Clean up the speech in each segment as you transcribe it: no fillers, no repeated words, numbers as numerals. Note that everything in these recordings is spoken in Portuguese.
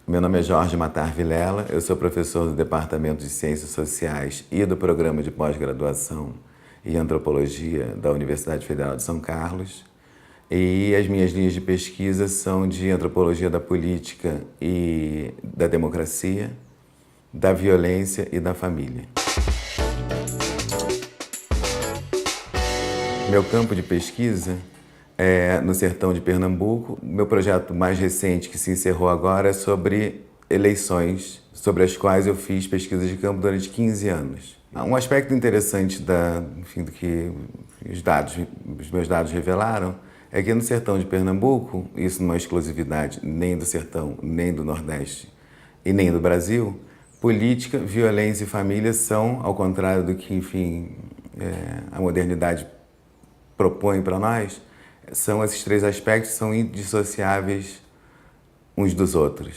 Meu nome é Jorge Matar Vilela, eu sou professor do Departamento de Ciências Sociais e do Programa de Pós-Graduação em Antropologia da Universidade Federal de São Carlos. E as minhas linhas de pesquisa são de Antropologia da Política e da Democracia, da Violência e da Família. Meu campo de pesquisa é no sertão de Pernambuco. Meu projeto mais recente, que se encerrou agora, é sobre eleições, sobre as quais eu fiz pesquisa de campo durante 15 anos. Um aspecto interessante do que os meus dados revelaram é que no sertão de Pernambuco, isso não é exclusividade nem do sertão, nem do Nordeste e nem do Brasil, política, violência e família são, ao contrário do que, a modernidade propõe para nós, são esses três aspectos que são indissociáveis uns dos outros.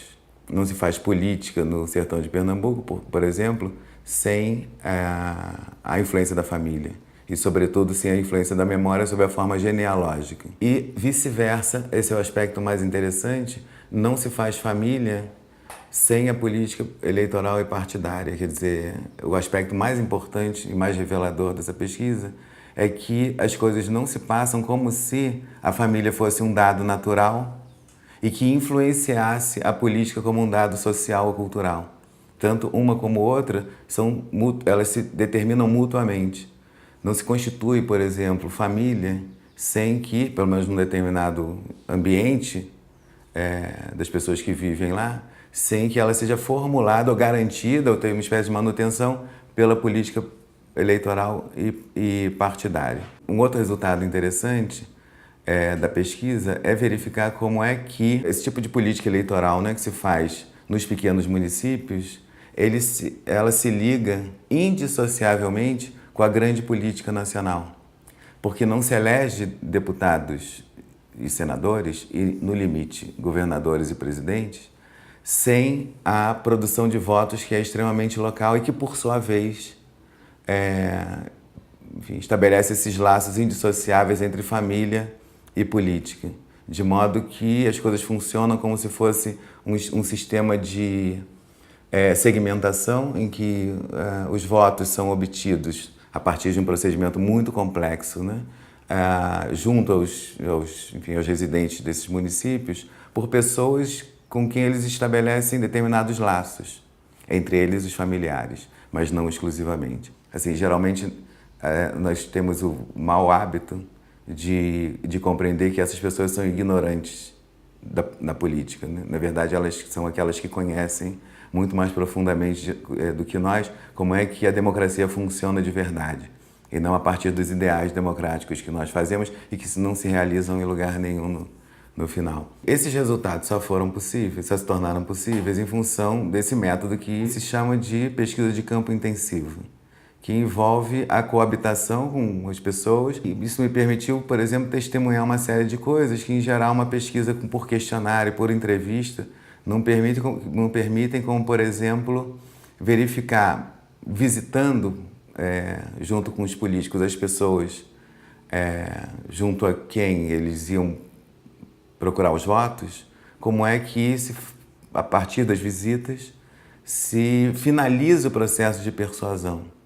Não se faz política no sertão de Pernambuco, por exemplo, sem a influência da família e, sobretudo, sem a influência da memória sobre a forma genealógica. E vice-versa, esse é o aspecto mais interessante, não se faz família sem a política eleitoral e partidária. Quer dizer, o aspecto mais importante e mais revelador dessa pesquisa é que as coisas não se passam como se a família fosse um dado natural e que influenciasse a política como um dado social ou cultural. Tanto uma como outra, elas se determinam mutuamente. Não se constitui, por exemplo, família sem que, pelo menos num determinado ambiente das pessoas que vivem lá, sem que ela seja formulada ou garantida ou tenha uma espécie de manutenção pela política eleitoral e partidária. Um outro resultado interessante da pesquisa é verificar como é que esse tipo de política eleitoral, que se faz nos pequenos municípios, ela se liga indissociavelmente com a grande política nacional. Porque não se elege deputados e senadores e, no limite, governadores e presidentes, sem a produção de votos que é extremamente local e que, por sua vez, estabelece esses laços indissociáveis entre família e política, de modo que as coisas funcionam como se fosse um sistema de segmentação em que os votos são obtidos a partir de um procedimento muito complexo, junto aos residentes desses municípios, por pessoas com quem eles estabelecem determinados laços, entre eles os familiares, mas não exclusivamente. Assim, geralmente, nós temos o mau hábito de compreender que essas pessoas são ignorantes da política. Na verdade, elas são aquelas que conhecem muito mais profundamente do que nós como é que a democracia funciona de verdade, e não a partir dos ideais democráticos que nós fazemos e que não se realizam em lugar nenhum no final. Esses resultados só se tornaram possíveis em função desse método que se chama de pesquisa de campo intensivo, que envolve a coabitação com as pessoas. E isso me permitiu, por exemplo, testemunhar uma série de coisas que, em geral, uma pesquisa por questionário, por entrevista, não permitem, como, por exemplo, verificar, visitando, junto com os políticos, as pessoas junto a quem eles iam procurar os votos, como é que, a partir das visitas, se finaliza o processo de persuasão.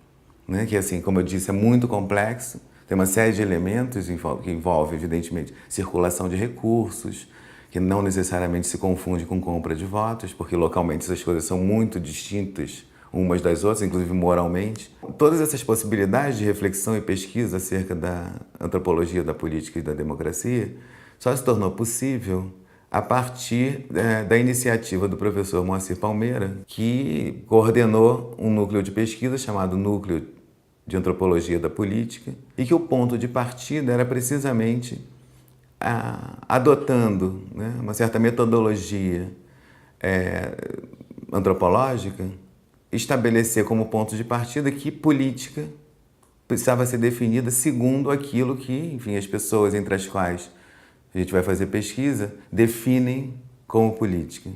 Que, assim, como eu disse, é muito complexo, tem uma série de elementos que envolve, evidentemente, circulação de recursos, que não necessariamente se confunde com compra de votos, porque localmente essas coisas são muito distintas umas das outras, inclusive moralmente. Todas essas possibilidades de reflexão e pesquisa acerca da antropologia da política e da democracia só se tornou possível a partir da iniciativa do professor Moacir Palmeira, que coordenou um núcleo de pesquisa chamado Núcleo de Antropologia da Política, e que o ponto de partida era precisamente adotando uma certa metodologia antropológica, estabelecer como ponto de partida que política precisava ser definida segundo aquilo que, as pessoas entre as quais a gente vai fazer pesquisa definem como política.